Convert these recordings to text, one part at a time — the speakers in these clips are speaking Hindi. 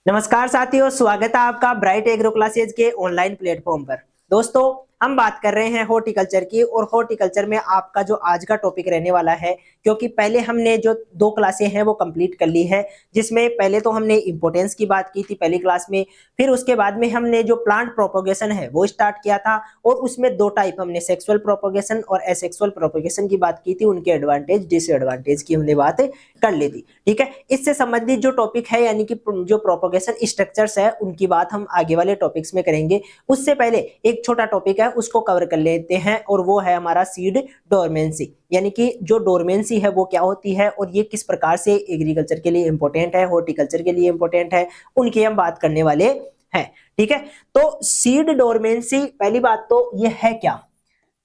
नमस्कार साथियों, स्वागत है आपका ब्राइट एग्रो क्लासेज के ऑनलाइन प्लेटफॉर्म पर। दोस्तों, हम बात कर रहे हैं हॉर्टिकल्चर की और हॉर्टिकल्चर में आपका जो आज का टॉपिक रहने वाला है, क्योंकि पहले हमने जो 2 क्लासें हैं वो कंप्लीट कर ली है, जिसमें पहले तो हमने इंपॉर्टेंस की बात की थी पहली क्लास में। फिर उसके बाद में हमने जो प्लांट प्रोपोगेशन है वो स्टार्ट किया था और उसमें 2 टाइप हमने सेक्सुअल प्रोपोगेशन और एसेक्सुअल प्रोपोगेशन की बात की थी। उनके एडवांटेज डिसएडवांटेज की हमने बात कर ली थी। ठीक है, इससे संबंधित जो टॉपिक है यानी कि जो प्रोपोगेशन स्ट्रक्चर्स है उनकी बात हम आगे वाले टॉपिक्स में करेंगे। उससे पहले एक छोटा टॉपिक है उसको कवर कर लेते हैं और वो है हमारा सीड डोरमेंसी, यानी कि जो डोरमेंसी है वो क्या होती है और ये किस प्रकार से एग्रीकल्चर के लिए इंपॉर्टेंट है, हॉर्टिकल्चर के लिए इंपॉर्टेंट है, उनकी हम बात करने वाले हैं। ठीक है, तो सीड डोरमेंसी पहली बात तो ये है क्या।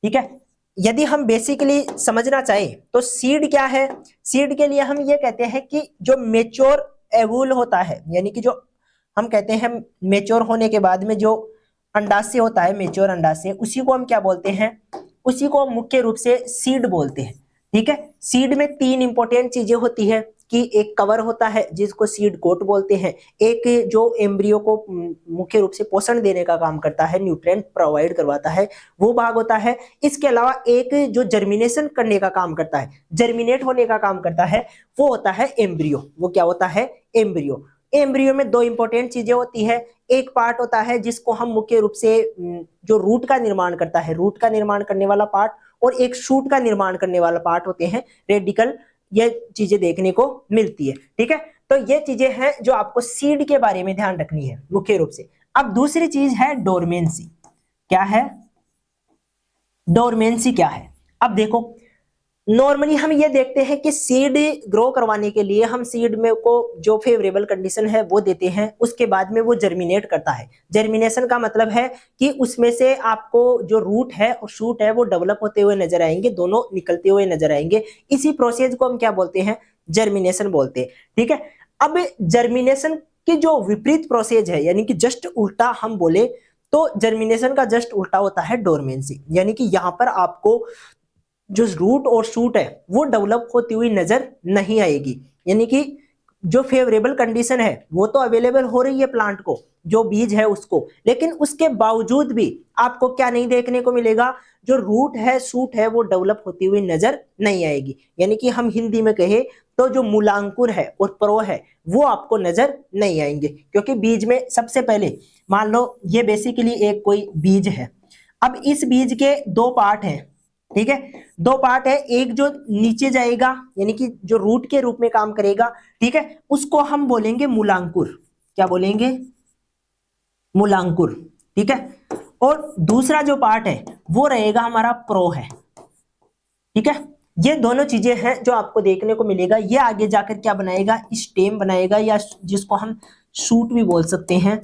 ठीक है, यदि हम बेसिकली समझना चाहें तो सीड क्या है। सीड के लिए हम ये कहते हैं कि जो मेच्योर एवूल होता है, यानी कि जो हम कहते हैं मेच्योर होने के बाद में जो अंडाशय होता है, मेच्योर अंडाशय, उसी को हम क्या बोलते हैं, उसी को हम मुख्य रूप से सीड बोलते हैं। ठीक है, सीड में 3 इंपॉर्टेंट चीजें होती है कि एक कवर होता है जिसको सीड कोट बोलते हैं, एक जो एम्ब्रियो को मुख्य रूप से पोषण देने का काम करता है, न्यूट्रिएंट प्रोवाइड करवाता है, वो भाग होता है। इसके अलावा एक जो जर्मिनेशन करने का काम करता है, जर्मिनेट होने का काम करता है, वो होता है एम्ब्रियो। वो क्या होता है, एम्ब्रियो। एम्ब्रियो में 2 इंपॉर्टेंट चीजें होती है। एक पार्ट होता है जिसको हम मुख्य रूप से जो रूट का निर्माण करता है, रूट का निर्माण करने वाला पार्ट, और एक शूट का निर्माण करने वाला पार्ट होते हैं रेडिकल। ये चीजें देखने को मिलती है। ठीक है, तो ये चीजें हैं जो आपको सीड के बारे में ध्यान रखनी है मुख्य रूप से। अब दूसरी चीज है डोरमेंसी। क्या है डोरमेंसी, क्या है। अब देखो, नॉर्मली हम ये देखते हैं कि सीड ग्रो करवाने के लिए हम सीड में को जो फेवरेबल कंडीशन है वो देते हैं, उसके बाद में वो जर्मिनेट करता है। जर्मिनेशन का मतलब है कि उसमें से आपको जो रूट है और शूट है वो डेवलप होते हुए नजर आएंगे, दोनों निकलते हुए नजर आएंगे। इसी प्रोसेस को हम क्या बोलते हैं, जर्मिनेशन बोलते हैं। ठीक है, अब जर्मिनेशन की जो विपरीत प्रोसेस है, यानी कि जस्ट उल्टा हम बोले तो जर्मिनेशन का जस्ट उल्टा होता है डोरमेंसी, यानी कि यहां पर आपको जो रूट और शूट है वो डेवलप होती हुई नजर नहीं आएगी। यानी कि जो फेवरेबल कंडीशन है वो तो अवेलेबल हो रही है प्लांट को, जो बीज है उसको, लेकिन उसके बावजूद भी आपको क्या नहीं देखने को मिलेगा, जो रूट है शूट है वो डेवलप होती हुई नजर नहीं आएगी। यानी कि हम हिंदी में कहे तो जो मूलांकुर है और प्रो है वो आपको नजर नहीं आएंगे, क्योंकि बीज में सबसे पहले मान लो ये बेसिकली एक कोई बीज है। अब इस बीज के 2 पार्ट हैं। ठीक है, 2 पार्ट है, एक जो नीचे जाएगा यानी कि जो रूट के रूप में काम करेगा, ठीक है, उसको हम बोलेंगे मूलांकुर। क्या बोलेंगे, मूलांकुर। ठीक है, और दूसरा जो पार्ट है वो रहेगा हमारा प्रो है। ठीक है, ये दोनों चीजें हैं जो आपको देखने को मिलेगा। ये आगे जाकर क्या बनाएगा, स्टेम बनाएगा, या जिसको हम शूट भी बोल सकते हैं।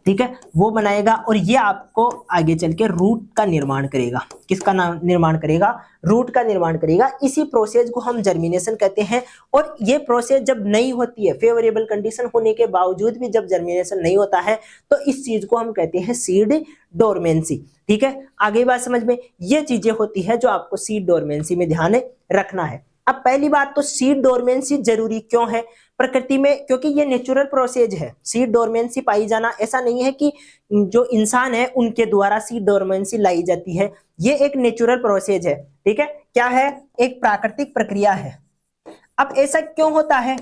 ठीक है, वो बनाएगा और ये आपको आगे चल के रूट का निर्माण करेगा। किसका नाम निर्माण करेगा, रूट का निर्माण करेगा। इसी प्रोसेस को हम जर्मिनेशन कहते हैं। और ये प्रोसेस जब नहीं होती है, फेवरेबल कंडीशन होने के बावजूद भी जब जर्मिनेशन नहीं होता है, तो इस चीज को हम कहते हैं सीड डोरमेंसी। ठीक है, आगे बात समझ में, ये चीजें होती है जो आपको सीड डोरमेंसी में ध्यान रखना है। अब पहली बात तो सीड डोरमेंसी जरूरी क्यों है प्रकृति में, क्योंकि ये नेचुरल प्रोसेस है। सीड डोरमेंसी पाई जाना ऐसा नहीं है कि जो इंसान है उनके द्वारा सीड डोरमेंसी लाई जाती है, ये एक नेचुरल प्रोसेस है। ठीक है, क्या है, एक प्राकृतिक प्रक्रिया है। अब ऐसा क्यों होता है,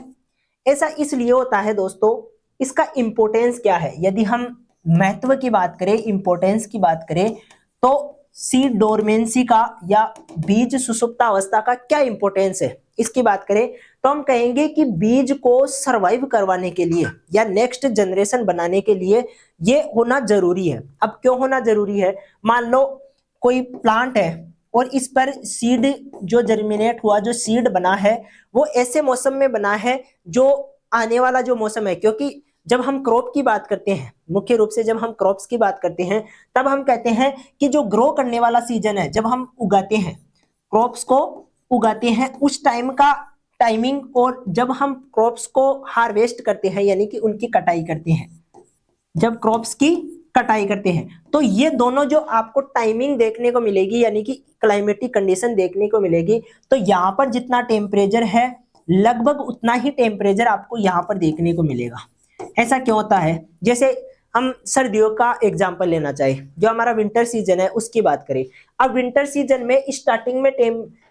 ऐसा इसलिए होता है दोस्तों, इसका इंपोर्टेंस क्या है। यदि हम महत्व की बात करें, इंपोर्टेंस की बात करें, तो सीड डोरमेंसी का या बीज सुसुप्त अवस्था का क्या इंपोर्टेंस है, इसकी बात करें तो हम कहेंगे कि बीज को सरवाइव करवाने के लिए या नेक्स्ट जनरेशन बनाने के लिए ये होना जरूरी है। अब क्यों होना जरूरी है, मान लो कोई प्लांट है और इस पर सीड जो जर्मिनेट हुआ, जो सीड बना है, वो ऐसे मौसम में बना है जो आने वाला जो मौसम है। क्योंकि जब हम क्रॉप की बात करते हैं, मुख्य रूप से जब हम क्रॉप्स की बात करते हैं, तब हम कहते हैं कि जो ग्रो करने वाला सीजन है, जब हम उगाते हैं क्रॉप्स को, उगाते हैं उस टाइम का टाइमिंग, और जब हम क्रॉप्स को हार्वेस्ट करते हैं यानी कि उनकी कटाई करते हैं, जब क्रॉप्स की कटाई करते हैं, तो ये दोनों जो आपको टाइमिंग देखने को मिलेगी, यानी कि क्लाइमेटिक कंडीशन देखने को मिलेगी। तो यहाँ पर जितना टेम्परेचर है लगभग उतना ही टेम्परेचर आपको यहाँ पर देखने को मिलेगा। ऐसा क्यों होता है? जैसे हम सर्दियों का एग्जाम्पल लेना चाहे, जो हमारा विंटर सीजन है उसकी बात करें। अब विंटर सीजन में स्टार्टिंग में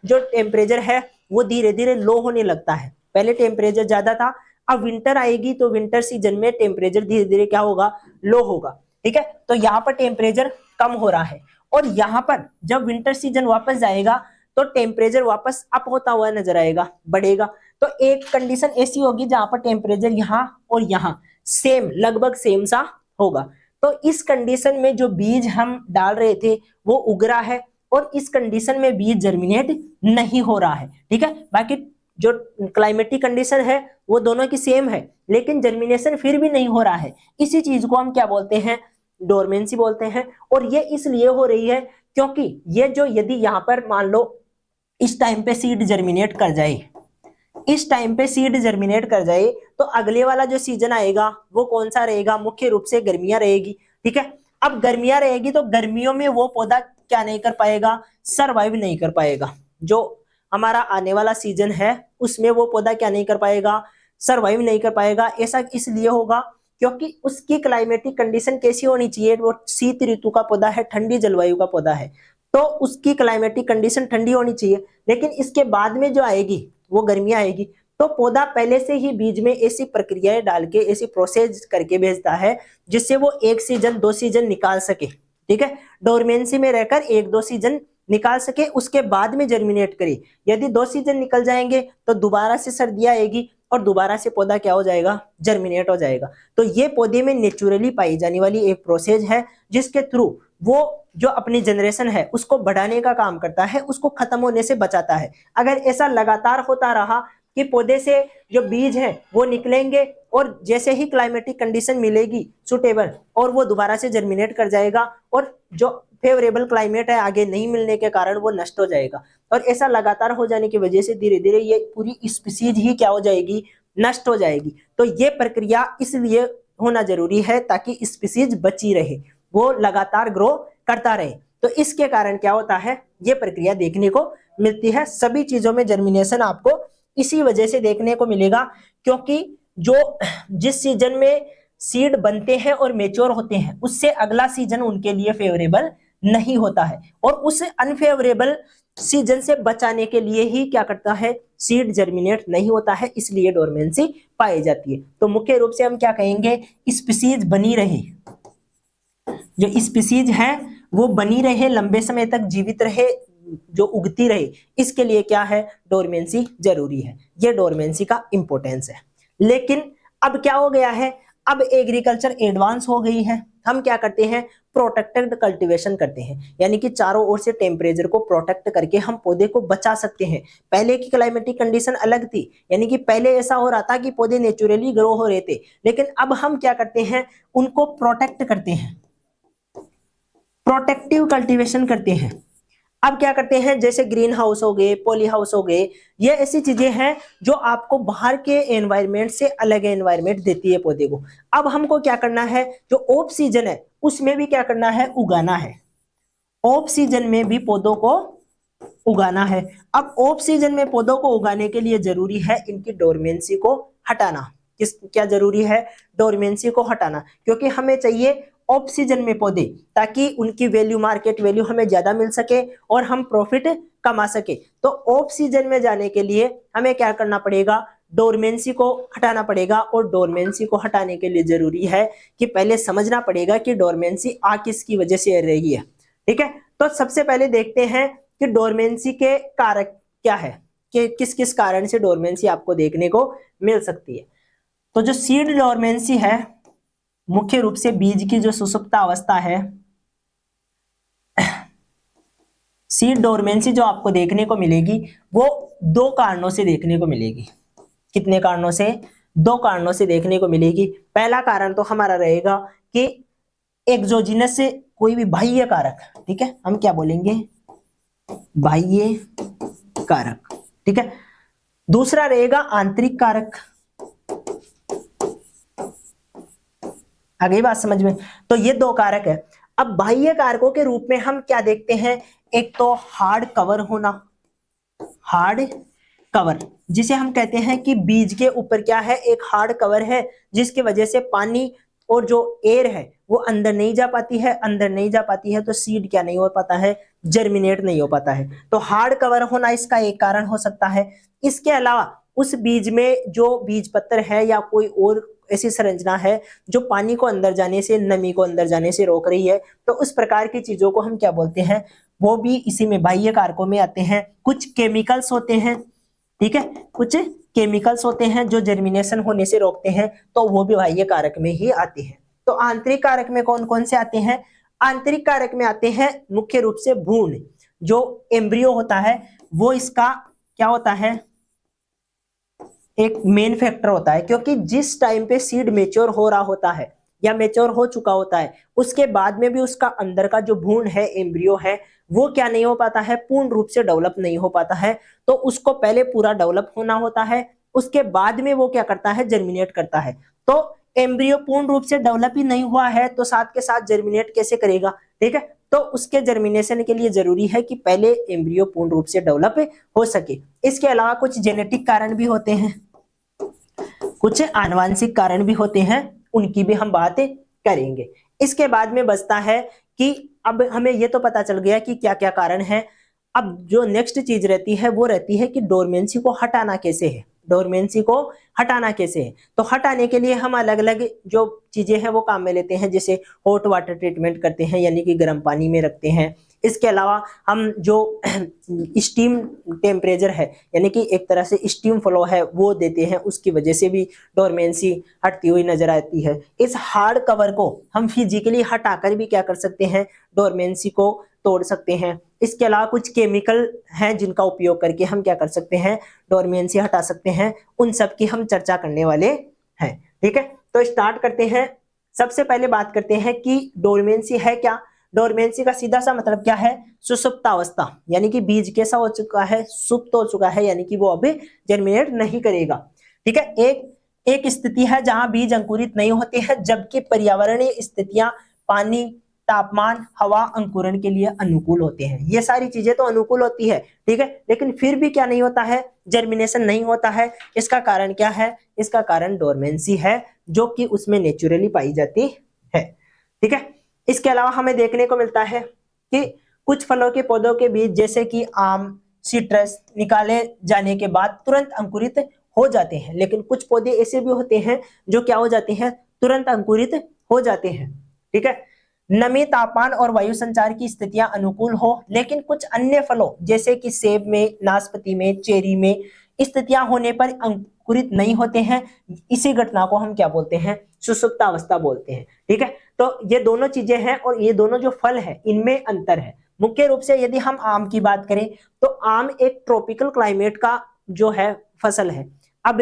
जो टेम्परेचर है वो धीरे धीरे लो होने लगता है। पहले टेम्परेचर ज्यादा था, अब विंटर आएगी तो विंटर सीजन में टेम्परेचर धीरे धीरे क्या होगा? लो होगा। ठीक है, तो यहाँ पर टेम्परेचर कम हो रहा है, और यहाँ पर जब विंटर सीजन वापस जाएगा तो टेम्परेचर वापस अप होता हुआ नजर आएगा, बढ़ेगा। तो एक कंडीशन ऐसी होगी जहां पर टेम्परेचर यहाँ और यहाँ सेम, लगभग सेम सा होगा। तो इस कंडीशन में जो बीज हम डाल रहे थे वो उग रहा है, और इस कंडीशन में बीज जर्मिनेट नहीं हो रहा है। ठीक है, बाकी जो क्लाइमेटिक कंडीशन है वो दोनों की सेम है, लेकिन जर्मिनेशन फिर भी नहीं हो रहा है। इसी चीज को हम क्या बोलते हैं? डोरमेंसी बोलते हैं। और ये इसलिए हो रही है क्योंकि ये जो, यदि यहाँ पर मान लो इस टाइम पे सीड जर्मिनेट कर जाए, इस टाइम पे सीड जर्मिनेट कर जाए, तो अगले वाला जो सीजन आएगा वो कौन सा रहेगा? मुख्य रूप से गर्मियां रहेगी। ठीक है, अब गर्मियां रहेगी तो गर्मियों में वो पौधा क्या नहीं कर पाएगा? सरवाइव नहीं कर पाएगा। जो हमारा आने वाला सीजन है उसमें वो पौधा क्या नहीं कर पाएगा? सरवाइव नहीं कर पाएगा। ऐसा इसलिए होगा क्योंकि उसकी क्लाइमेटिक कंडीशन कैसी होनी चाहिए? वो शीत ऋतु का पौधा है, ठंडी जलवायु का पौधा है, तो उसकी क्लाइमेटिक कंडीशन ठंडी होनी चाहिए। लेकिन इसके बाद में जो आएगी वो गर्मियां आएगी, तो पौधा पहले से ही बीज में ऐसी प्रक्रियाएं डाल के, ऐसी प्रोसेस करके भेजता है जिससे वो एक सीजन, दो सीजन निकाल सके। ठीक है, डोरमेंसी में रहकर एक दो सीजन निकाल सके, उसके बाद में जर्मिनेट करे। यदि दो सीजन निकल जाएंगे तो दोबारा से सर्दियां आएगी और दोबारा से पौधा क्या हो जाएगा? जर्मिनेट हो जाएगा। तो ये पौधे में नेचुरली पाई जाने वाली एक प्रोसेस है जिसके थ्रू वो जो अपनी जनरेशन है उसको बढ़ाने का काम करता है, उसको खत्म होने से बचाता है। अगर ऐसा लगातार होता रहा कि पौधे से जो बीज है वो निकलेंगे और जैसे ही क्लाइमेटिक कंडीशन मिलेगी सुटेबल, और वो दोबारा से जर्मिनेट कर जाएगा, और जो फेवरेबल क्लाइमेट है आगे नहीं मिलने के कारण वो नष्ट हो जाएगा। और ऐसा लगातार हो जाने की वजह से धीरे धीरे ये पूरी स्पीसीज ही क्या हो जाएगी? नष्ट हो जाएगी। तो ये प्रक्रिया इसलिए होना जरूरी है ताकि स्पीसीज बची रहे, वो लगातार ग्रो करता रहे। तो इसके कारण क्या होता है? ये प्रक्रिया देखने को मिलती है। सभी चीजों में जर्मिनेशन आपको इसी वजह से देखने को मिलेगा, क्योंकि जो जिस सीजन में सीड बनते हैं और मेच्योर होते हैं उससे अगला सीजन उनके लिए फेवरेबल नहीं होता है, और उस अनफेवरेबल सीजन से बचाने के लिए ही क्या करता है? सीड जर्मिनेट नहीं होता है, इसलिए डोरमेंसी पाई जाती है। तो मुख्य रूप से हम क्या कहेंगे? स्पीसीज बनी रहे, जो स्पीसीज है वो बनी रहे, लंबे समय तक जीवित रहे, जो उगती रहे, इसके लिए क्या है? डोरमेंसी जरूरी है। ये डोरमेंसी का इंपॉर्टेंस है। लेकिन अब क्या हो गया है? अब एग्रीकल्चर एडवांस हो गई है। हम क्या करते हैं? प्रोटेक्टेड कल्टीवेशन करते हैं, यानी कि चारों ओर से टेम्परेचर को प्रोटेक्ट करके हम पौधे को बचा सकते हैं। पहले की क्लाइमेटिक कंडीशन अलग थी, यानी कि पहले ऐसा हो रहा था कि पौधे नेचुरली ग्रो हो रहे थे, लेकिन अब हम क्या करते हैं? उनको प्रोटेक्ट करते हैं, प्रोटेक्टिव कल्टीवेशन करते हैं। अब क्या करते हैं? जैसे ग्रीन हाउस हो गए, पॉली हाउस हो गए, ये ऐसी चीजें हैं जो आपको बाहर के एनवायरनमेंट से अलग एनवायरनमेंट देती है पौधे को। अब हमको क्या करना है? जो ऑफ सीजन है उसमें भी क्या करना है? उगाना है। ऑफ सीजन में भी पौधों को उगाना है। अब ऑफ सीजन में पौधों को उगाने के लिए जरूरी है इनकी डोरमेंसी को हटाना। क्या जरूरी है? डोरमेंसी को हटाना, क्योंकि हमें चाहिए ऑफ सीजन में पौधे, ताकि उनकी वैल्यू, मार्केट वैल्यू हमें ज्यादा मिल सके और हम प्रॉफिट कमा सके। तो ऑफ सीजन में जाने के लिए हमें क्या करना पड़ेगा? डोरमेंसी को हटाना पड़ेगा। और डोरमेंसी को हटाने के लिए जरूरी है कि पहले समझना पड़ेगा कि डोरमेंसी आ किसकी वजह से रही है। ठीक है, तो सबसे पहले देखते हैं कि डोरमेंसी के कारक क्या है, कि किस किस कारण से डोरमेंसी आपको देखने को मिल सकती है। तो जो सीड डोरमेंसी है, मुख्य रूप से बीज की जो सुसुप्त अवस्था है, सीड डोरमेंसी जो आपको देखने को मिलेगी वो दो कारणों से देखने को मिलेगी। कितने कारणों से? दो कारणों से देखने को मिलेगी। पहला कारण तो हमारा रहेगा कि एक्सोजीनस से कोई भी बाह्य कारक, ठीक है, हम क्या बोलेंगे? बाह्य कारक। ठीक है, दूसरा रहेगा आंतरिक कारक। आ गई बात समझ में? तो ये दो कारक है। अब बाह्य कारकों के रूप में हम क्या देखते हैं? एक तो हार्ड कवर होना, हार्ड कवर, जिसे हम कहते हैं कि बीज के ऊपर क्या है, एक हार्ड कवर है, जिसकी वजह से पानी और जो एयर है वो अंदर नहीं जा पाती है, अंदर नहीं जा पाती है तो सीड क्या नहीं हो पाता है, जर्मिनेट नहीं हो पाता है। तो हार्ड कवर होना इसका एक कारण हो सकता है। इसके अलावा उस बीज में जो बीज पत्र है या कोई और ऐसी संरचना है जो पानी को अंदर जाने से, नमी को अंदर जाने से रोक रही है, तो उस प्रकार की चीजों को हम क्या बोलते हैं, वो भी इसी में बाह्य कारकों में आते हैं। कुछ केमिकल्स होते हैं, ठीक है, कुछ केमिकल्स होते हैं जो जर्मिनेशन होने से रोकते हैं, तो वो भी बाह्य कारक में ही आते हैं। तो आंतरिक कारक में कौन कौन से आते हैं, आंतरिक कारक में आते हैं मुख्य रूप से भ्रूण, जो एम्ब्रियो होता है वो इसका क्या होता है, एक मेन फैक्टर होता है, क्योंकि जिस टाइम पे सीड मेच्योर हो रहा होता है या मेच्योर हो चुका होता है, उसके बाद में भी उसका अंदर का जो भ्रूण है, एम्ब्रियो है, वो क्या नहीं हो पाता है, पूर्ण रूप से डेवलप नहीं हो पाता है। तो उसको पहले पूरा डेवलप होना होता है, उसके बाद में वो क्या करता है, जर्मिनेट करता है। तो एम्ब्रियो पूर्ण रूप से डेवलप ही नहीं हुआ है तो साथ के साथ जर्मिनेट कैसे करेगा, ठीक है। तो उसके जर्मिनेशन के लिए जरूरी है कि पहले एम्ब्रियो पूर्ण रूप से डेवलप हो सके। इसके अलावा कुछ जेनेटिक कारण भी होते हैं, कुछ आनुवंशिक कारण भी होते हैं, उनकी भी हम बात करेंगे। इसके बाद में बचता है कि अब हमें ये तो पता चल गया कि क्या क्या कारण है। अब जो नेक्स्ट चीज रहती है वो रहती है कि डोरमेंसी को हटाना कैसे है, डोरमेंसी को हटाना कैसे है। तो हटाने के लिए हम अलग अलग जो चीजें हैं वो काम में लेते हैं, जैसे हॉट वाटर ट्रीटमेंट करते हैं, यानी कि गर्म पानी में रखते हैं। इसके अलावा हम जो स्टीम टेम्परेचर है, यानी कि एक तरह से स्टीम फ्लो है, वो देते हैं, उसकी वजह से भी डोरमेंसी हटती हुई नजर आती है। इस हार्ड कवर को हम फिजिकली हटाकर भी क्या कर सकते हैं, डोरमेंसी को तोड़ सकते हैं। इसके अलावा कुछ केमिकल हैं जिनका उपयोग करके हम क्या कर सकते हैं, डोरमेंसी हटा सकते हैं, उन सब की हम चर्चा करने वाले हैं, ठीक है। तो स्टार्ट करते हैं। सबसे पहले बात करते हैं कि डोरमेंसी है क्या। डोरमेंसी का सीधा सा मतलब क्या है, सुसुप्तावस्था, यानी कि बीज कैसा हो चुका है, सुप्त हो चुका है, यानी कि वो अभी जर्मिनेट नहीं करेगा, ठीक है। एक स्थिति है जहां बीज अंकुरित नहीं होते हैं, जबकि पर्यावरणीय स्थितियां, पानी, तापमान, हवा अंकुरण के लिए अनुकूल होते हैं। ये सारी चीजें तो अनुकूल होती है, ठीक है, लेकिन फिर भी क्या नहीं होता है, जर्मिनेशन नहीं होता है। इसका कारण क्या है, इसका कारण डोरमेंसी है, जो कि उसमें नेचुरली पाई जाती है, ठीक है। इसके अलावा हमें देखने को मिलता है कि कुछ फलों के पौधों के बीज, जैसे कि आम, सिट्रस, निकाले जाने के बाद तुरंत अंकुरित हो जाते हैं, लेकिन कुछ पौधे ऐसे भी होते हैं जो क्या हो जाते हैं, तुरंत अंकुरित हो जाते हैं, ठीक है। नमी, तापमान और वायु संचार की स्थितियां अनुकूल हो, लेकिन कुछ अन्य फलों जैसे कि सेब में, नाशपाती में, चेरी में स्थितियां होने पर अंकुरित नहीं होते हैं। इसी घटना को हम क्या बोलते हैं, सुसुप्तावस्था बोलते हैं, ठीक है। तो ये दोनों चीजें हैं और ये दोनों जो फल है इनमें अंतर है। मुख्य रूप से यदि हम आम की बात करें तो आम एक ट्रॉपिकल क्लाइमेट का जो है फसल है। अब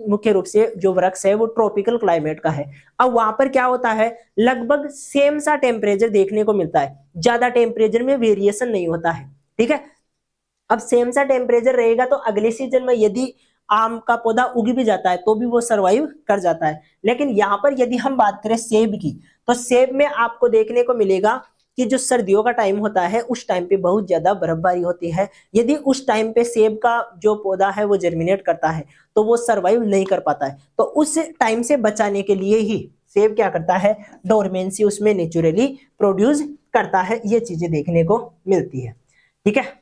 मुख्य रूप से जो वृक्ष है वो ट्रॉपिकल क्लाइमेट का है। अब वहां पर क्या होता है, लगभग सेम सा टेम्परेचर देखने को मिलता है, ज्यादा टेम्परेचर में वेरिएशन नहीं होता है, ठीक है। अब सेम सा टेम्परेचर रहेगा तो अगले सीजन में यदि आम का पौधा उग भी जाता है तो भी वो सरवाइव कर जाता है। लेकिन यहाँ पर यदि हम बात करें सेब की, तो सेब में आपको देखने को मिलेगा कि जो सर्दियों का टाइम होता है उस टाइम पे बहुत ज्यादा बर्फबारी होती है। यदि उस टाइम पे सेब का जो पौधा है वो जर्मिनेट करता है तो वो सरवाइव नहीं कर पाता है। तो उस टाइम से बचाने के लिए ही सेब क्या करता है, डोरमेंसी उसमें नेचुरली प्रोड्यूस करता है। ये चीजें देखने को मिलती है, ठीक है।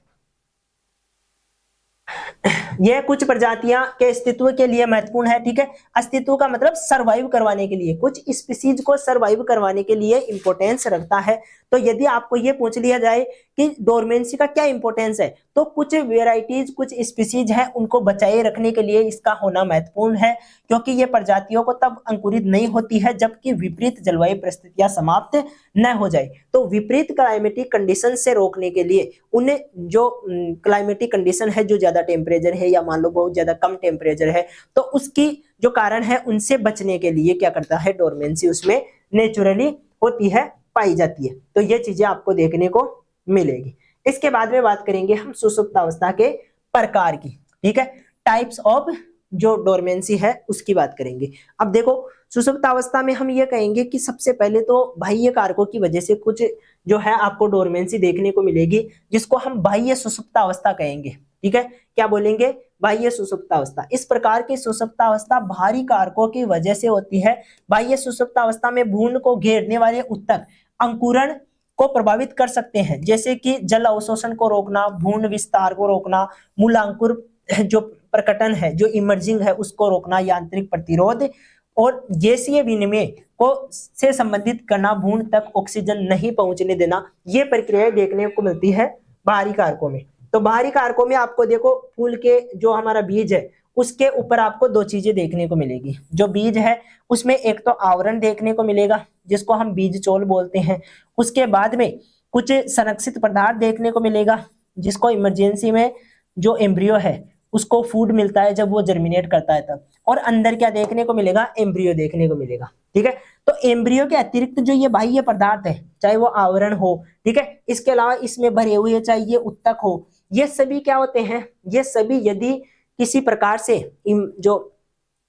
यह कुछ प्रजातियां के अस्तित्व के लिए महत्वपूर्ण है, ठीक है। अस्तित्व का मतलब सरवाइव करवाने के लिए, कुछ स्पीसीज को सरवाइव करवाने के लिए इंपॉर्टेंस रखता है। तो यदि आपको यह पूछ लिया जाए कि डोरमेंसी का क्या इंपॉर्टेंस है, तो कुछ वेराइटीज, कुछ स्पीसीज हैं, उनको बचाए रखने के लिए इसका होना महत्वपूर्ण है, क्योंकि ये प्रजातियों को तब अंकुरित नहीं होती है जबकि विपरीत जलवायु परिस्थितियां समाप्त न हो जाए। तो विपरीत क्लाइमेटिक कंडीशन से रोकने के लिए उन्हें जो क्लाइमेटिक कंडीशन है, जो ज्यादा टेम्परेचर है या मान लो बहुत ज्यादा कम टेम्परेचर है, तो उसकी जो कारण है उनसे बचने के लिए क्या करता है, डोरमेंसी उसमें नेचुरली होती है, पाई जाती है। तो ये चीजें आपको देखने को मिलेगी। इसके बाद में बात करेंगे हम सुसुप्तावस्था के प्रकार की, ठीक है, टाइप्स ऑफ जो डोरमेंसी है उसकी बात करेंगे। अब देखो सुसुप्तावस्था में हम ये कहेंगे कि सबसे पहले तो बाह्य कारकों की वजह से कुछ जो है आपको डोरमेंसी देखने को मिलेगी, जिसको हम बाह्य सुसुप्तावस्था कहेंगे। ठीक है, क्या बोलेंगे, बाह्य सुषुप्तावस्था। इस प्रकार की सुषुप्तावस्था बाहरी कारकों की वजह से होती है। बाह्य सुषुप्तावस्था में भ्रूण को घेरने वाले ऊतक अंकुरण को प्रभावित कर सकते हैं, जैसे कि जल अवशोषण को रोकना, भ्रूण विस्तार को रोकना, मूलांकुर जो प्रकटन है, जो इमर्जिंग है, उसको रोकना, यांत्रिक प्रतिरोध और गैसीय विनिमय को से संबंधित करना, भ्रूण तक ऑक्सीजन नहीं पहुंचने देना, ये प्रक्रियाएं देखने को मिलती है बाहरी कारकों में। तो बाहरी कारकों में आपको देखो, फूल के जो हमारा बीज है उसके ऊपर आपको दो चीजें देखने को मिलेगी। जो बीज है उसमें एक तो आवरण देखने को मिलेगा जिसको हम बीज चोल बोलते हैं, उसके बाद में कुछ संरक्षित पदार्थ देखने को मिलेगा जिसको इमरजेंसी में जो एम्ब्रियो है उसको फूड मिलता है जब वो जर्मिनेट करता है तब, और अंदर क्या देखने को मिलेगा, एम्ब्रियो देखने को मिलेगा। ठीक है, तो एम्ब्रियो के अतिरिक्त जो ये बाह्य पदार्थ है, चाहे वो आवरण हो, ठीक है, इसके अलावा इसमें भरे हुए चाहे ये उत्तक हो, ये सभी क्या होते हैं, ये सभी यदि किसी प्रकार से जो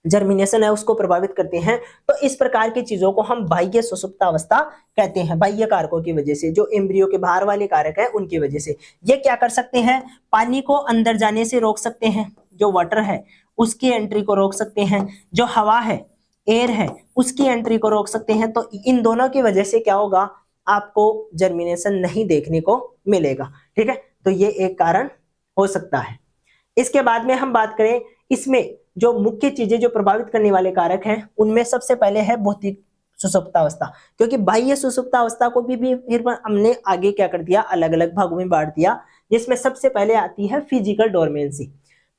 जर्मिनेशन है उसको प्रभावित करते हैं तो इस प्रकार की चीजों को हम बाह्य सुषुप्तावस्था कहते हैं। बाह्य कारकों की वजह से, जो एम्ब्रियो के बाहर वाले कारक है उनकी वजह से ये क्या कर सकते हैं, पानी को अंदर जाने से रोक सकते हैं, जो वाटर है उसकी एंट्री को रोक सकते हैं, जो हवा है, एयर है, उसकी एंट्री को रोक सकते हैं। तो इन दोनों की वजह से क्या होगा, आपको जर्मिनेशन नहीं देखने को मिलेगा। ठीक है, तो ये एक कारण हो सकता है। इसके बाद में हम बात करें, इसमें जो मुख्य चीजें जो प्रभावित करने वाले कारक हैं उनमें सबसे पहले है भौतिक सुषुप्तावस्था, क्योंकि बाह्य सुषुप्तावस्था को भी फिर हमने आगे क्या कर दिया, अलग अलग भागों में बांट दिया, जिसमें सबसे पहले आती है फिजिकल डोरमेंसी।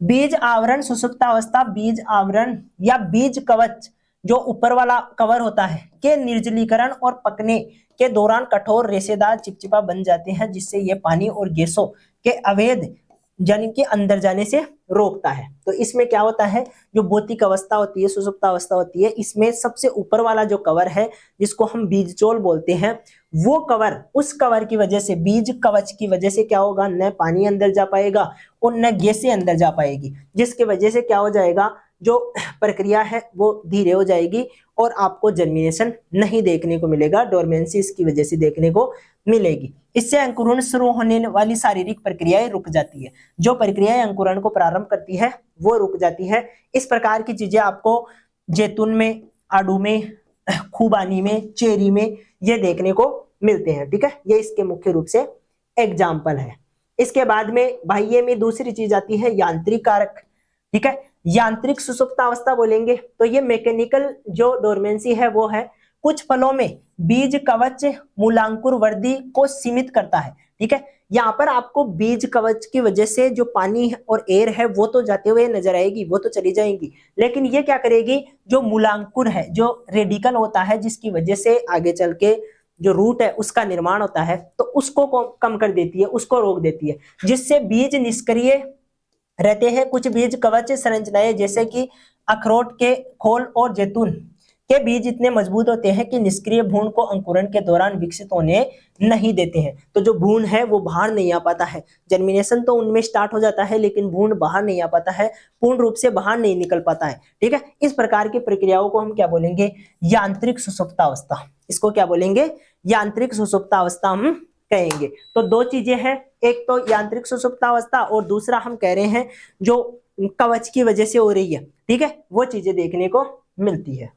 बीज आवरण सुषुप्तावस्था बीज आवरण या बीज कवच, जो ऊपर वाला कवर होता है, के निर्जलीकरण और पकने के दौरान कठोर रेशेदार चिपचिपा बन जाते हैं, जिससे ये पानी और गैसों के अवैध यानी कि अंदर जाने से रोकता है। तो इसमें क्या होता है, जो भौतिक अवस्था होती है, सुषुप्तावस्था होती है, इसमें सबसे ऊपर वाला जो कवर है जिसको हम बीजचोल बोलते हैं, वो कवर, उस कवर की वजह से, बीज कवच की वजह से क्या होगा, न पानी अंदर जा पाएगा और न गैसें अंदर जा पाएगी, जिसकी वजह से क्या हो जाएगा, जो प्रक्रिया है वो धीरे हो जाएगी और आपको जर्मिनेशन नहीं देखने को मिलेगा, डोरमेंसी इसकी वजह से देखने को मिलेगी। इससे अंकुरण शुरू होने वाली शारीरिक प्रक्रियाएं रुक जाती है, जो प्रक्रियाएं अंकुरण को प्रारंभ करती है वो रुक जाती है। इस प्रकार की चीजें आपको जैतून में, आड़ू में, खुबानी में, चेरी में ये देखने को मिलते हैं। ठीक है, ये इसके मुख्य रूप से एग्जाम्पल है। इसके बाद में बाह्य में दूसरी चीज आती है यांत्रिक कारक। ठीक है, यांत्रिक सुषुप्तावस्था बोलेंगे तो ये मैकेनिकल जो डोरमेंसी है वो है, कुछ फलों में बीज कवच मूलांकुर वृद्धि को सीमित करता है। ठीक है, यहाँ पर आपको बीज कवच की वजह से जो पानी और एयर है वो तो जाते हुए नजर आएगी, वो तो चली जाएंगी, लेकिन ये क्या करेगी, जो मूलांकुर है, जो रेडिकल होता है जिसकी वजह से आगे चल के जो रूट है उसका निर्माण होता है, तो उसको कम कर देती है, उसको रोक देती है, जिससे बीज निष्क्रिय रहते हैं। कुछ बीज कवच संरचनाएं जैसे कि अखरोट के खोल और जैतून के बीज इतने मजबूत होते हैं कि निष्क्रिय भ्रूण को अंकुरण के दौरान विकसित होने नहीं देते हैं। तो जो भ्रूण है वो बाहर नहीं आ पाता है, जर्मिनेशन तो उनमें स्टार्ट हो जाता है लेकिन भ्रूण बाहर नहीं आ पाता है, पूर्ण रूप से बाहर नहीं निकल पाता है। ठीक है, इस प्रकार की प्रक्रियाओं को हम क्या बोलेंगे, यांत्रिक सुषुप्तावस्था। इसको क्या बोलेंगे, यांत्रिक सुषुप्तावस्था हम कहेंगे। तो दो चीजें हैं, एक तो यांत्रिक सुषुप्तावस्था और दूसरा हम कह रहे हैं जो कवच की वजह से हो रही है। ठीक है, वो चीजें देखने को मिलती है।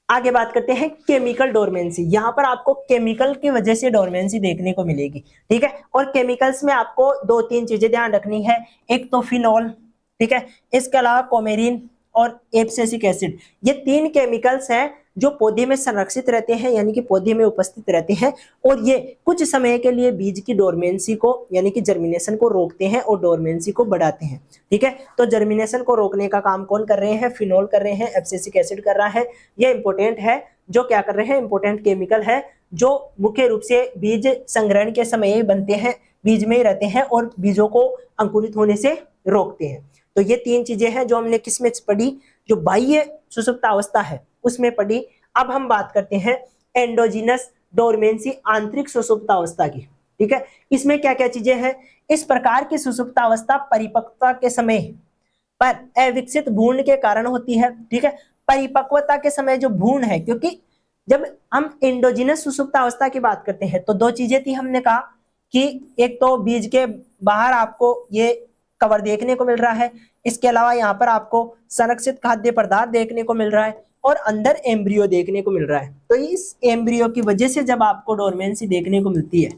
आगे बात करते हैं केमिकल डोरमेंसी। यहां पर आपको केमिकल की वजह से डोरमेंसी देखने को मिलेगी। ठीक है, और केमिकल्स में आपको दो तीन चीजें ध्यान रखनी है, एक तो फिनॉल, ठीक है, इसके अलावा कोमेरिन और एब्सिसिक एसिड, ये तीन केमिकल्स हैं जो पौधे में संरक्षित रहते हैं, यानी कि पौधे में उपस्थित रहते हैं, और ये कुछ समय के लिए बीज की डोरमेंसी को यानी कि जर्मिनेशन को रोकते हैं और डोरमेंसी को बढ़ाते हैं। ठीक है, तो जर्मिनेशन को रोकने का काम कौन कर रहे हैं, फिनॉल कर रहे हैं, एब्सिसिक एसिड कर रहा है। ये इंपॉर्टेंट है, जो क्या कर रहे हैं, इंपॉर्टेंट केमिकल है जो मुख्य रूप से बीज संग्रहण के समय बनते हैं, बीज में ही रहते हैं और बीजों को अंकुरित होने से रोकते हैं। तो ये तीन चीजें हैं जो हमने किसमें पढ़ी, जो बाह्य सुषुप्तावस्था है उसमें पढ़ी। अब हम बात करते हैं एंडोजीनस डोरमेंसी, आंतरिक सुषुप्तावस्था की। ठीक है, इसमें क्या क्या चीजें हैं, इस प्रकार की सुषुप्तावस्था परिपक्वता के समय पर अविकसित भ्रूण के कारण होती है। ठीक है, परिपक्वता के समय जो भ्रूण है, क्योंकि जब हम एंडोजीनस सुषुप्तावस्था की बात करते हैं तो दो चीजें थी, हमने कहा कि एक तो बीज के बाहर आपको ये कवर देखने को मिल रहा है। इसके अलावा यहाँ पर आपको संरक्षित खाद्य पदार्थ देखने को मिल रहा है और अंदर एम्ब्रियो देखने को मिल रहा है। तो इस एम्ब्रियो की वजह से जब आपको डोरमेंसी देखने को मिलती है,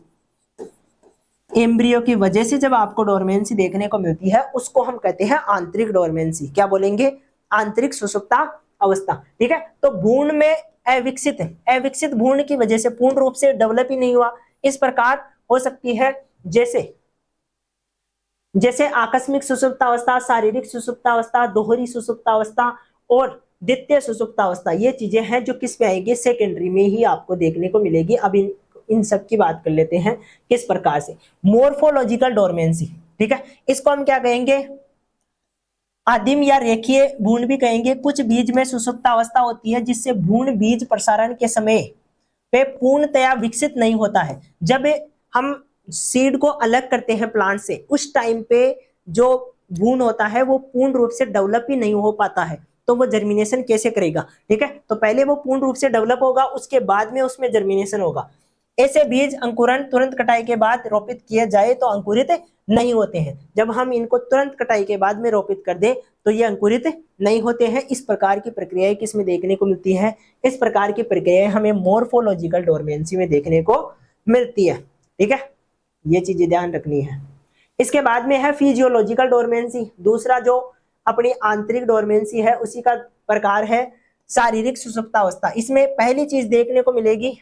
एम्ब्रियो की वजह से जब आपको डोरमेंसी देखने को मिलती है, उसको हम कहते हैं आंतरिक डोरमेंसी। क्या बोलेंगे? आंतरिक सुषुप्ता अवस्था। ठीक है, तो भ्रूण में अविकसित भ्रूण की वजह से पूर्ण रूप से डेवलप ही नहीं हुआ। इस प्रकार हो सकती है जैसे आकस्मिक सुषुप्तावस्था, शारीरिक सुषुप्तावस्था, दोहरी सुषुप्तावस्था और द्वितीय सुषुप्तावस्था। ये चीजें हैं जो किस में आएगी? सेकेंडरी में ही आपको देखने को मिलेगी। अब इन सब की बात कर लेते हैं किस प्रकार से। मोर्फोलॉजिकल डोरमेंसी, ठीक है, इसको हम क्या कहेंगे? आदिम या रेखीय भ्रूण भी कहेंगे। कुछ बीज में सुषुप्तावस्था होती है जिससे भ्रूण बीज प्रसारण के समय पे पूर्णतया विकसित नहीं होता है। जब हम सीड को अलग करते हैं प्लांट से, उस टाइम पे जो भ्रूण होता है वो पूर्ण रूप से डेवलप ही नहीं हो पाता है। तो वो जर्मिनेशन कैसे करेगा? ठीक है, तो पहले वो पूर्ण रूप से डेवलप होगा, उसके बाद में उसमें जर्मिनेशन होगा। ऐसे बीज अंकुरण तुरंत कटाई के बाद रोपित किए जाए तो अंकुरित नहीं होते हैं। जब हम इनको तुरंत कटाई के बाद में रोपित कर दें तो ये अंकुरित नहीं होते हैं। इस प्रकार की प्रक्रियाएं किसमें देखने को मिलती है? इस प्रकार की प्रक्रियाएं हमें मोर्फोलॉजिकल डोरमेंसी में देखने को मिलती है। ठीक है, ये चीजें ध्यान रखनी है। इसके बाद में है फिजियोलॉजिकल डोरमेंसी। दूसरा जो अपनी आंतरिक डोरमेंसी है उसी का प्रकार है शारीरिक सुषुप्तावस्था। इसमें पहली चीज देखने को मिलेगी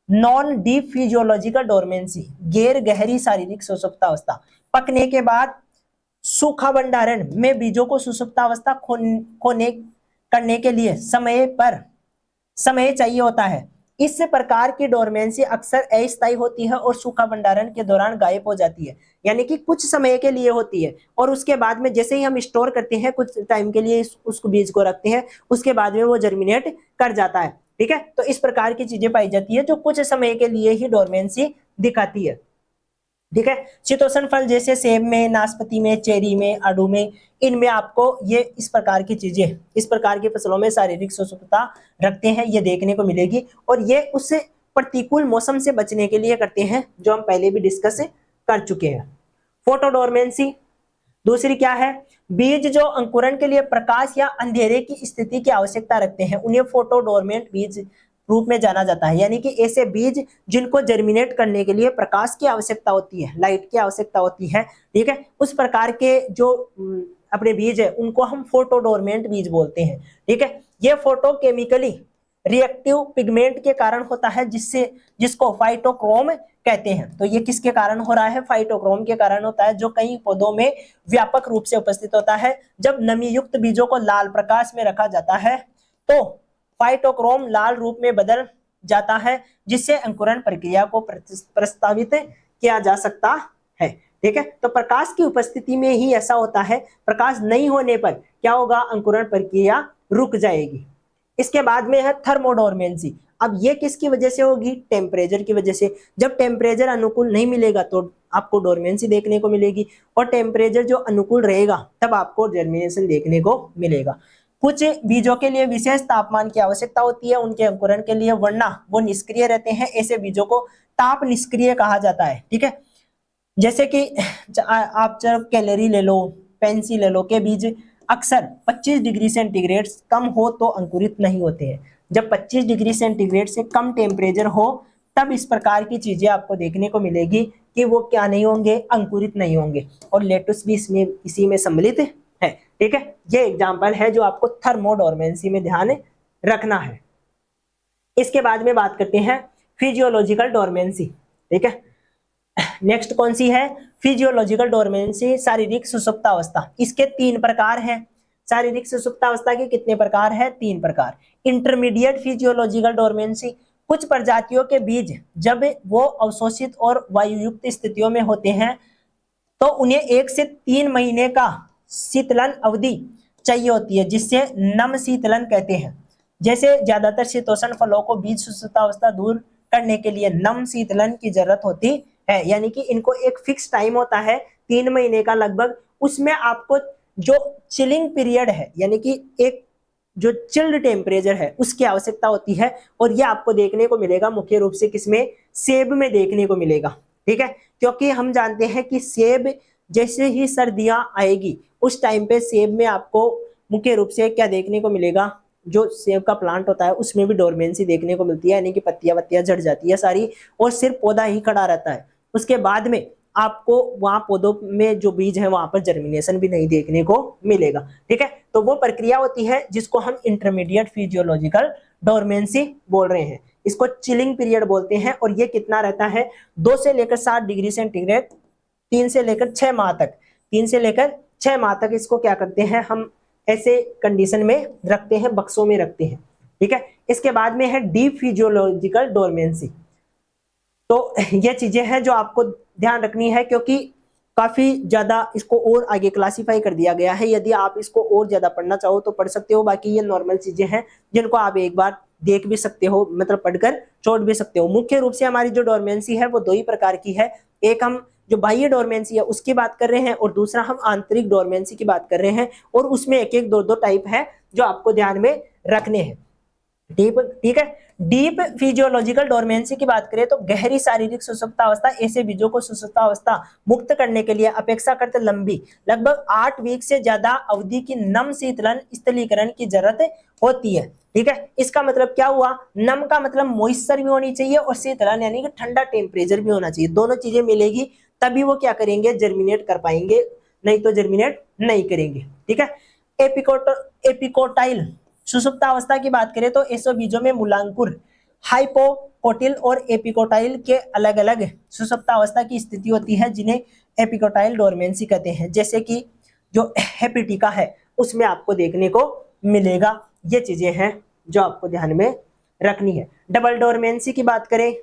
नॉन डीप फिजियोलॉजिकल डोरमेंसी, गैर गहरी शारीरिक सुषुप्तावस्था। पकने के बाद सूखा भंडारण में बीजों को सुषुप्तावस्था खोने करने के लिए समय चाहिए होता है। इस प्रकार की डोरमेंसी अक्सर अस्थायी होती है और सूखा भंडारण के दौरान गायब हो जाती है, यानी कि कुछ समय के लिए होती है और उसके बाद में जैसे ही हम स्टोर करते हैं, कुछ टाइम के लिए उसको बीज को रखते हैं, उसके बाद में वो जर्मिनेट कर जाता है। ठीक है, तो इस प्रकार की चीजें पाई जाती है जो कुछ समय के लिए ही डोरमेंसी दिखाती है। ठीक है, शीतोष्ण फल जैसे सेब में, नाशपाती में, चेरी में, आड़ू में, इनमें आपको ये इस प्रकार की चीजें, इस प्रकार की फसलों में शारीरिक सुषुप्तता रखते हैं, ये देखने को मिलेगी। और ये उससे प्रतिकूल मौसम से बचने के लिए करते हैं जो हम पहले भी डिस्कस कर चुके हैं। फोटोडोरमेंसी दूसरी क्या है? बीज जो अंकुरण के लिए प्रकाश या अंधेरे की स्थिति की आवश्यकता रखते हैं उन्हें फोटोडोरमेंट बीज रूप में जाना जाता है, यानी कि ऐसे बीज जिनको जर्मिनेट करने के लिए प्रकाश की आवश्यकता होती है, लाइट की आवश्यकता होती है। ठीक है, उस प्रकार के जो अपने बीज है उनको हम फोटोडोरमेंट बीज बोलते हैं। ठीक है, ये फोटोकेमिकली रिएक्टिव पिगमेंट के कारण होता है जिसको फाइटोक्रोम कहते हैं। तो ये किसके कारण हो रहा है? फाइटोक्रोम के कारण होता है, जो कई पौधों में व्यापक रूप से उपस्थित होता है। जब नमी युक्त बीजों को लाल प्रकाश में रखा जाता है तो फाइटोक्रोम लाल रूप में बदल जाता है, जिससे अंकुरण प्रक्रिया को प्रस्तावित किया जा सकता है। ठीक है, तो प्रकाश की उपस्थिति में ही ऐसा होता है, प्रकाश नहीं होने पर क्या होगा? अंकुरण प्रक्रिया रुक जाएगी। इसके बाद में है थर्मोडोरमेंसी। अब ये किसकी वजह से होगी? टेम्परेचर की वजह से। जब टेम्परेचर अनुकूल नहीं मिलेगा तो आपको डोरमेंसी देखने को मिलेगी, और टेम्परेचर जो अनुकूल रहेगा तब आपको जर्मिनेशन देखने को मिलेगा। कुछ बीजों के लिए विशेष तापमान की आवश्यकता होती है उनके अंकुरण के लिए, वरना वो निष्क्रिय रहते हैं। ऐसे बीजों को ताप निष्क्रिय कहा जाता है। ठीक है, जैसे कि आप जब कैलोरी ले लो, पेंसी ले लो, के बीज अक्सर 25 डिग्री सेंटीग्रेड कम हो तो अंकुरित नहीं होते हैं। जब 25 डिग्री सेंटीग्रेड से कम टेम्परेचर हो तब इस प्रकार की चीजें आपको देखने को मिलेगी कि वो क्या नहीं होंगे? अंकुरित नहीं होंगे। और लेटुस भी इसी में सम्मिलित है। ठीक है, ये एग्जांपल है जो आपको थर्मोडोरमेंसी में ध्यान रखना है। इसके बाद में बात करते हैं फिजियोलॉजिकल डोरमेंसी। ठीक है, नेक्स्ट कौन सी है? फिजियोलॉजिकल डोरमेंसी, शारीरिक सुषुप्तावस्था। इसके 3 प्रकार हैं। शारीरिक सुषुप्तावस्था के कितने प्रकार है? 3 प्रकार। इंटरमीडिएट फिजियोलॉजिकल डोरमेंसी, कुछ प्रजातियों के बीज जब वो अवशोषित और वायुयुक्त स्थितियों में होते हैं तो उन्हें 1 से 3 महीने का शीतलन अवधि चाहिए होती है, जिससे नम शीतलन कहते हैं। जैसे ज्यादातर शीतोष्ण फलों को बीज सुषुप्तावस्था दूर करने के लिए नम शीतलन की जरूरत होती है, यानी कि इनको एक फिक्स टाइम होता है 3 महीने का लगभग, उसमें आपको जो चिलिंग पीरियड है, यानी कि एक जो चिल्ड टेम्परेचर है उसकी आवश्यकता होती है। और यह आपको देखने को मिलेगा मुख्य रूप से किसमें? सेब में देखने को मिलेगा। ठीक है, क्योंकि हम जानते हैं कि सेब जैसे ही सर्दियां आएगी उस टाइम पे सेब में आपको मुख्य रूप से क्या देखने को मिलेगा, जो सेब का प्लांट होता है उसमें भी डोरमेंसी देखने को मिलती है, यानी कि पत्तियां वत्तियां झड़ जाती है सारी और सिर्फ पौधा ही खड़ा रहता है। उसके बाद में आपको वहां पौधों में जो बीज है वहां पर जर्मिनेशन भी नहीं देखने को मिलेगा। ठीक है, तो वो प्रक्रिया होती है जिसको हम इंटरमीडिएट फिजियोलॉजिकल डोरमेंसी बोल रहे हैं। इसको चिलिंग पीरियड बोलते हैं और ये कितना रहता है, 2 से लेकर 7 डिग्री सेंटीग्रेड 3 से लेकर 6 माह तक, 3 से लेकर 6 माह तक इसको क्या करते हैं हम ऐसे कंडीशन में रखते हैं, बक्सों में रखते हैं। ठीक है, इसके बाद में है डीप फिजियोलॉजिकल डोरमेंसी। तो ये चीजें हैं जो आपको ध्यान रखनी है, क्योंकि काफी ज्यादा इसको और आगे क्लासिफाई कर दिया गया है। यदि आप इसको और ज्यादा पढ़ना चाहो तो पढ़ सकते हो, बाकी ये नॉर्मल चीजें हैं जिनको आप एक बार देख भी सकते हो, मतलब पढ़कर छोड़ भी सकते हो। मुख्य रूप से हमारी जो डोरमेंसी है वो 2 ही प्रकार की है, एक हम जो बाह्य डोरमेंसी है उसकी बात कर रहे हैं और दूसरा हम आंतरिक डोरमेंसी की बात कर रहे हैं, और उसमें एक एक 2 टाइप है जो आपको ध्यान में रखने हैं। डीप, ठीक है, डीप फिजियोलॉजिकल डोरमेंसी की बात करें तो गहरी शारीरिक सुषुप्तावस्था ऐसे बीजों को सुषुप्तावस्था मुक्त करने के लिए अपेक्षाकृत लंबी लगभग 8 वीक से ज्यादा अवधि की नम शीतलन स्थलीकरण की जरूरत होती है। ठीक है, इसका मतलब क्या हुआ, नम का मतलब मॉइस्चर भी होनी चाहिए और शीतलन यानी कि ठंडा टेम्परेचर भी होना चाहिए, दोनों चीजें मिलेगी तभी वो क्या करेंगे, जर्मिनेट कर पाएंगे, नहीं तो जर्मिनेट नहीं करेंगे। ठीक है, एपिकोटाइल सुषुप्तावस्था की बात करें तो ऐसे बीजों में मूलांकुर, हाइपोकोटिल और एपिकोटाइल के अलग अलग सुषुप्तावस्था की स्थिति होती है जिन्हें एपिकोटाइल डोरमेंसी कहते हैं। जैसे कि जो हेपेटिका है उसमें आपको देखने को मिलेगा। ये चीजें हैं जो आपको ध्यान में रखनी है। डबल डोरमेंसी की बात करें,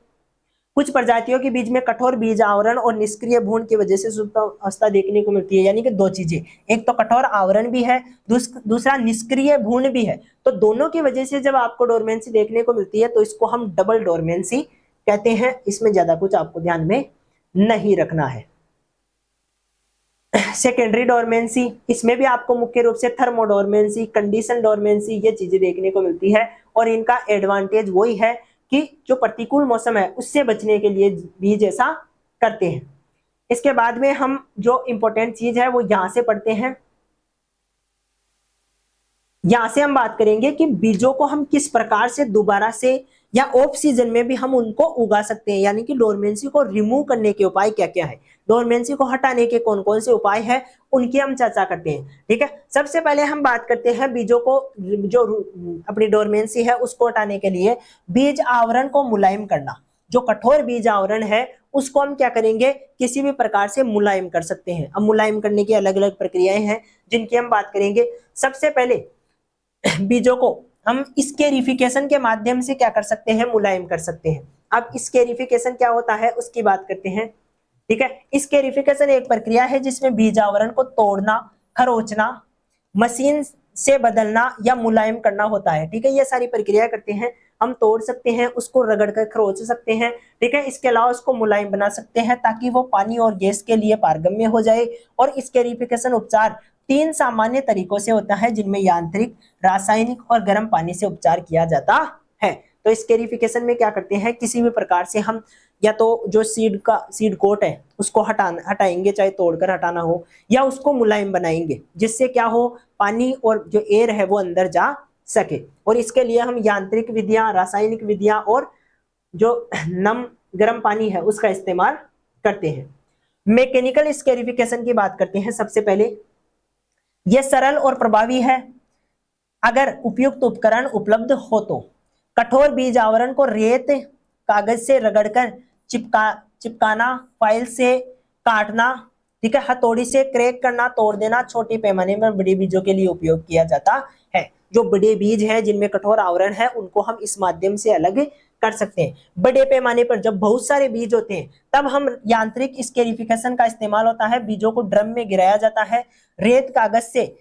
कुछ प्रजातियों के बीच में कठोर बीज आवरण और निष्क्रिय भ्रूण की वजह से सुषुप्तावस्था देखने को मिलती है, यानी कि 2 चीजें, एक तो कठोर आवरण भी है, दूसरा निष्क्रिय भ्रूण भी है। तो दोनों की वजह से जब आपको डोरमेंसी देखने को मिलती है तो इसको हम डबल डोरमेंसी कहते हैं। इसमें ज्यादा कुछ आपको ध्यान में नहीं रखना है। सेकेंडरी डोरमेंसी, इसमें भी आपको मुख्य रूप से थर्मोडोरमेंसी, कंडीशन डोरमेंसी ये चीजें देखने को मिलती है, और इनका एडवांटेज वही है कि जो प्रतिकूल मौसम है उससे बचने के लिए बीज ऐसा करते हैं। इसके बाद में हम जो इंपॉर्टेंट चीज है वो यहां से पढ़ते हैं। यहां से हम बात करेंगे कि बीजों को हम किस प्रकार से दोबारा से या ऑफ सीजन में भी हम उनको उगा सकते हैं, यानी कि डोरमेंसी को रिमूव करने के उपाय क्या क्या है, डोरमेंसी को हटाने के कौन कौन से उपाय हैं उनकी हम चर्चा करते हैं। ठीक है, सबसे पहले हम बात करते हैं बीजों को, जो अपनी डोरमेंसी है उसको हटाने के लिए बीज आवरण को मुलायम करना। जो कठोर बीज आवरण है उसको हम क्या करेंगे, किसी भी प्रकार से मुलायम कर सकते हैं। अब मुलायम करने की अलग अलग प्रक्रियाएं हैं जिनकी हम बात करेंगे। सबसे पहले बीजों को हम स्केरिफिकेशन के माध्यम से क्या कर सकते हैं, मुलायम कर सकते हैं। अब स्केरिफिकेशन क्या होता है उसकी बात करते हैं। ठीक है, स्केरिफिकेशन एक प्रक्रिया है जिसमें बीज आवरण को तोड़ना, खरोचना, मशीन से बदलना या मुलायम करना होता है। ठीक है, ये सारी प्रक्रिया करते हैं। हम तोड़ सकते हैं, उसको रगड़ कर खरोच सकते हैं। ठीक है, इसके अलावा उसको मुलायम बना सकते हैं ताकि वो पानी और गैस के लिए पारगम्य हो जाए। और स्केरिफिकेशन उपचार 3 सामान्य तरीकों से होता है जिनमें यांत्रिक, रासायनिक और गर्म पानी से उपचार किया जाता है। तो स्केरिफिकेशन में क्या करते हैं, किसी भी प्रकार से हम या तो जो सीड कोट है उसको हटाएंगे, चाहे तोड़कर हटाना हो, या उसको मुलायम बनाएंगे जिससे क्या हो, पानी और जो एयर है वो अंदर जा सके। और इसके लिए हम यांत्रिक विधियां, रासायनिक विधियां और जो नम गर्म पानी है उसका इस्तेमाल करते हैं। मैकेनिकल स्केरिफिकेशन की बात करते हैं। सबसे पहले यह सरल और प्रभावी है अगर उपयुक्त उपकरण उपलब्ध हो तो। कठोर बीज आवरण को रेत कागज से रगड़कर चिपकाना, फाइल से काटना, ठीक है, हथौड़ी से क्रैक करना, तोड़ देना छोटे पैमाने में बड़े बीजों के लिए उपयोग किया जाता है। जो बड़े बीज हैं जिनमें कठोर आवरण है उनको हम इस माध्यम से अलग कर सकते हैं। बड़े पैमाने पर जब बहुत सारे बीज होते हैं तब हम यांत्रिक स्केरिफिकेशन का इस्तेमाल होता है। बीजों को ड्रम में गिराया जाता है, रेत कागज से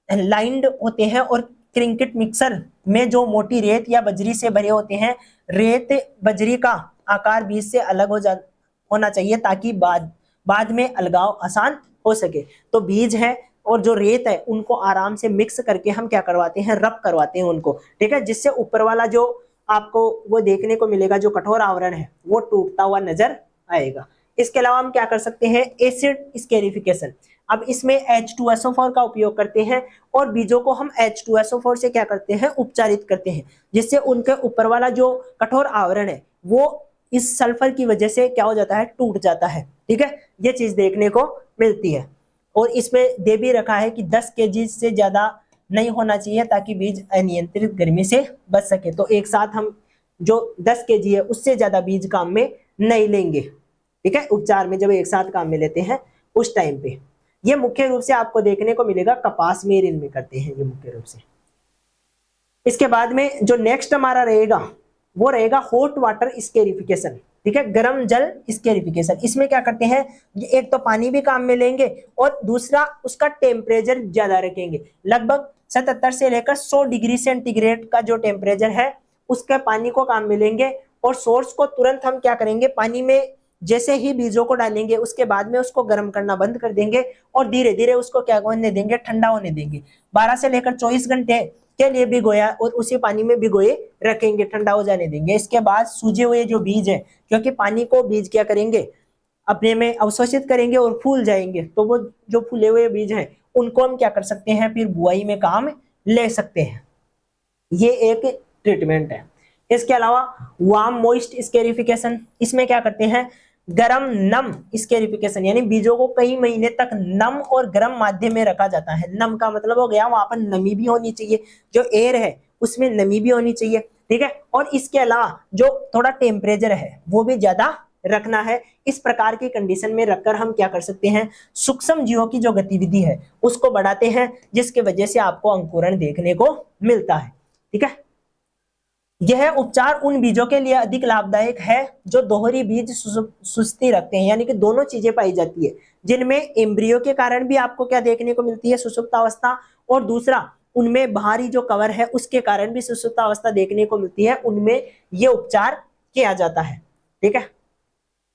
लाइंड होते हैं और क्रिंकेट मिक्सर में जो मोटी रेत या बजरी से भरे होते हैं। रेत बजरी का आकार बीज से अलग होना चाहिए ताकि बाद में अलगाव आसान हो सके। तो बीज है और जो रेत है उनको आराम से मिक्स करके हम क्या करवाते हैं, रब करवाते हैं उनको। ठीक है, जिससे ऊपर वाला जो आपको वो देखने को मिलेगा, जो कठोर आवरण है वो टूटता हुआ नजर आएगा। इसके अलावा हम क्या कर सकते हैं, एसिड स्केरिफिकेशन। अब इसमें H2SO4 का उपयोग करते हैं और बीजों को हम H2SO4 से क्या करते हैं, उपचारित करते हैं, जिससे उनके ऊपर वाला जो कठोर आवरण है वो इस सल्फर की वजह से क्या हो जाता है, टूट जाता है। ठीक है, ये चीज देखने को मिलती है। और इसमें दे भी रखा है कि 10 kg से ज्यादा नहीं होना चाहिए ताकि बीज अनियंत्रित गर्मी से बच सके। तो एक साथ हम जो 10 kg है उससे ज्यादा बीज काम में नहीं लेंगे। ठीक है, उपचार में जब एक साथ काम में लेते हैं उस टाइम पे। ये मुख्य रूप से आपको देखने को मिलेगा कपास में, इनमें करते हैं ये मुख्य रूप से। इसके बाद में जो नेक्स्ट हमारा रहेगा वो रहेगा हॉट वाटर स्केरिफिकेशन। ठीक है, गर्म जल स्केरिफिकेशन। इसमें क्या करते हैं, एक तो पानी भी काम में लेंगे और दूसरा उसका टेम्परेचर ज्यादा रखेंगे। लगभग 77 से लेकर 100 डिग्री सेंटीग्रेड का जो टेम्परेचर है उसके पानी को काम में लेंगे और सोर्स को तुरंत हम क्या करेंगे, पानी में जैसे ही बीजों को डालेंगे उसके बाद में उसको गर्म करना बंद कर देंगे और धीरे धीरे उसको क्या होने देंगे, ठंडा होने देंगे। 12 से लेकर 24 घंटे के लिए भिगोया और उसी पानी में भिगोए रखेंगे, ठंडा हो जाने देंगे। इसके बाद सूजे हुए जो बीज है, क्योंकि पानी को बीज क्या करेंगे, अपने में अवशोषित करेंगे और फूल जाएंगे, तो वो जो फूले हुए बीज हैं उनको हम क्या कर सकते हैं, फिर बुआई में काम ले सकते हैं। ये एक ट्रीटमेंट है। इसके अलावा वार्म मॉइस्ट स्केरिफिकेशन। इसमें क्या करते हैं, गरम नम स्केरिफिकेशन, यानी बीजों को कई महीने तक नम और गर्म माध्यम में रखा जाता है। नम का मतलब हो गया वहां पर नमी भी होनी चाहिए, जो एयर है उसमें नमी भी होनी चाहिए। ठीक है, और इसके अलावा जो थोड़ा टेम्परेचर है वो भी ज्यादा रखना है। इस प्रकार की कंडीशन में रखकर हम क्या कर सकते हैं, सूक्ष्म जीवों की जो गतिविधि है उसको बढ़ाते हैं, जिसके वजह से आपको अंकुरण देखने को मिलता है। ठीक है, यह उपचार उन बीजों के लिए अधिक लाभदायक है जो दोहरी बीज सुस्ती रखते हैं, यानी कि दोनों चीजें पाई जाती है, जिनमें एम्ब्रियो के कारण भी आपको क्या देखने को मिलती है, सुसुप्तावस्था, और दूसरा उनमें बाहरी जो कवर है उसके कारण भी सुसुप्तावस्था देखने को मिलती है, उनमें यह उपचार किया जाता है। ठीक है,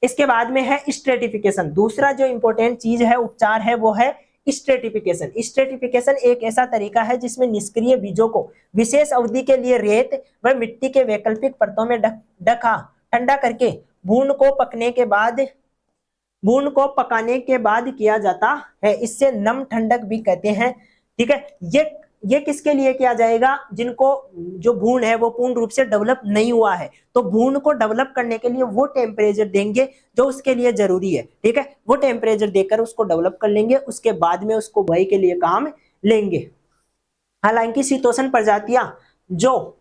इसके बाद में है स्ट्रेटिफिकेशन। दूसरा जो इंपॉर्टेंट चीज है, उपचार है, वो है स्ट्रेटिफिकेशन। स्ट्रेटिफिकेशन एक ऐसा तरीका है जिसमें निष्क्रिय बीजों को विशेष अवधि के लिए रेत व मिट्टी के वैकल्पिक परतों में ढका ठंडा करके भून को पकाने के बाद किया जाता है। इससे नम ठंडक भी कहते हैं। ठीक है, ये किसके लिए किया जाएगा, जिनको जो भून है वो पूर्ण रूप से डेवलप नहीं हुआ है, तो भून को डेवलप करने के लिए वो टेम्परेचर देंगे जो उसके लिए जरूरी है। ठीक है, वो टेम्परेचर देकर उसको डेवलप कर लेंगे, उसके बाद में उसको बुआई के लिए काम लेंगे। हालांकि शीतोष्ण प्रजातियां जो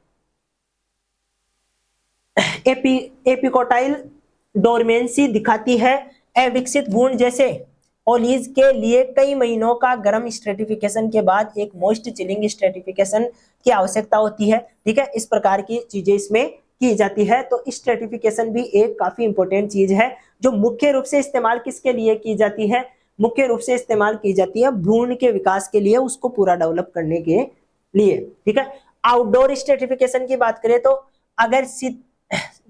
एपिकोटाइल डोरमेंसी दिखाती है, अविकसित भूण जैसे ओलीज के लिए कई महीनों का गर्म स्ट्रेटिफिकेशन के बाद एक मोस्ट चिलिंग स्ट्रेटिफिकेशन की आवश्यकता होती है। ठीक है, इस प्रकार की चीजें इसमें की जाती है। तो स्ट्रेटिफिकेशन भी एक काफी इंपॉर्टेंट चीज है जो मुख्य रूप से इस्तेमाल किसके लिए की जाती है, मुख्य रूप से इस्तेमाल की जाती है भ्रूण के विकास के लिए, उसको पूरा डेवलप करने के लिए। ठीक है, आउटडोर स्ट्रेटिफिकेशन की बात करें तो अगर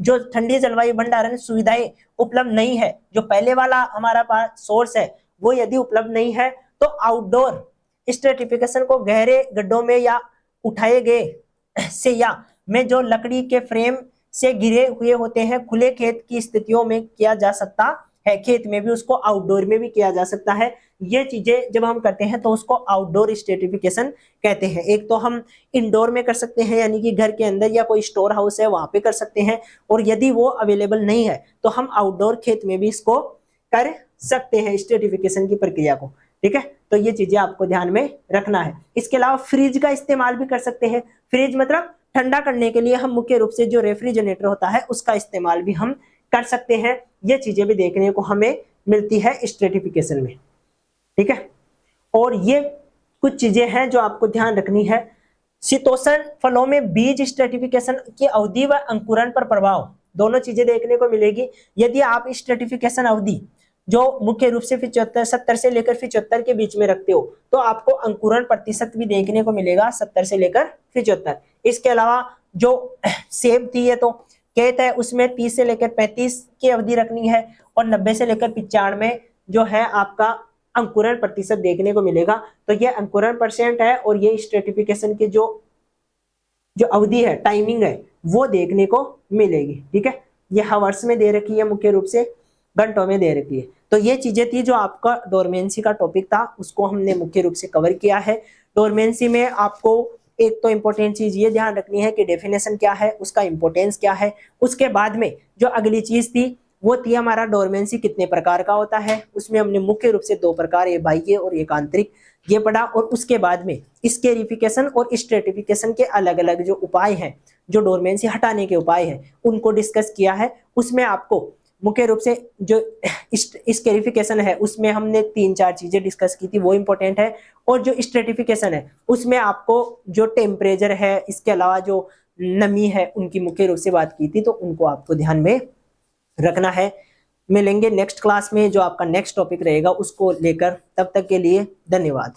जो ठंडी जलवायु भंडारण सुविधाएं उपलब्ध नहीं है, जो पहले वाला हमारा पास सोर्स है वो यदि उपलब्ध नहीं है, तो आउटडोर स्ट्रेटिफिकेशन को गहरे गड्ढों में या उठाए गए से या में जो लकड़ी के फ्रेम से घिरे हुए होते हैं खुले खेत की स्थितियों में किया जा सकता है। खेत में भी उसको आउटडोर में भी किया जा सकता है। ये चीजें जब हम करते हैं तो उसको आउटडोर स्ट्रेटिफिकेशन कहते हैं। एक तो हम इंडोर में कर सकते हैं, यानी कि घर के अंदर या कोई स्टोर हाउस है वहां पे कर सकते हैं, और यदि वो अवेलेबल नहीं है तो हम आउटडोर खेत में भी इसको कर सकते हैं स्ट्रेटिफिकेशन की प्रक्रिया को। ठीक है, तो ये चीजें आपको ध्यान में रखना है। इसके अलावा फ्रिज का इस्तेमाल भी कर सकते हैं। फ्रिज मतलब ठंडा करने के लिए हम मुख्य रूप से जो रेफ्रिजरेटर होता है उसका इस्तेमाल भी हम कर सकते हैं। ये चीजें भी देखने को हमें मिलती है स्ट्रेटिफिकेशन में। ठीक है, और ये कुछ चीजें हैं जो आपको ध्यान रखनी है। शीतोष्ण फलों में बीज स्ट्रेटिफिकेशन की अवधि व अंकुरण पर प्रभाव, दोनों चीजें देखने को मिलेगी। यदि आप स्ट्रेटिफिकेशन अवधि जो मुख्य रूप से 70 से लेकर 75 के बीच में रखते हो तो आपको अंकुरण प्रतिशत भी देखने को मिलेगा 70 से लेकर 75। इसके अलावा जो सेब थी, ये तो कहता है उसमें 30 से लेकर 35 की अवधि रखनी है, और 90 से लेकर 95 जो है आपका अंकुरण प्रतिशत देखने को मिलेगा। तो ये अंकुरण परसेंट है, और ये स्ट्रेटिफिकेशन की जो अवधि है, टाइमिंग है, वो देखने को मिलेगी। ठीक है, ये हावर्स में दे रखी है मुख्य रूप से। घंटों में दे रखी है। तो ये चीजें थी जो आपका डोरमेंसी का टॉपिक था, उसको हमने मुख्य रूप से कवर किया है। डोरमेंसी में आपको एक तो इंपॉर्टेंट चीज ये ध्यान रखनी है कि डेफिनेशन क्या है, उसका इंपॉर्टेंस क्या है। उसके बाद में जो अगली चीज थी वो थी हमारा डोरमेंसी कितने प्रकार का होता है। उसमें हमने मुख्य रूप से दो प्रकार, एक बाह्य और एक आंतरिक, ये पढ़ा। और उसके बाद में स्केरिफिकेशन और स्ट्रेटिफिकेशन के अलग अलग जो उपाय हैं, जो डोरमेंसी हटाने के उपाय हैं, उनको डिस्कस किया है। उसमें आपको मुख्य रूप से जो स्केरिफिकेशन है उसमें हमने 3-4 चीजें डिस्कस की थी, वो इंपॉर्टेंट है। और जो स्ट्रेटिफिकेशन है उसमें आपको जो टेम्परेचर है, इसके अलावा जो नमी है, उनकी मुख्य रूप से बात की थी, तो उनको आपको ध्यान में रखना है। मिलेंगे नेक्स्ट क्लास में, जो आपका नेक्स्ट टॉपिक रहेगा उसको लेकर। तब तक के लिए धन्यवाद।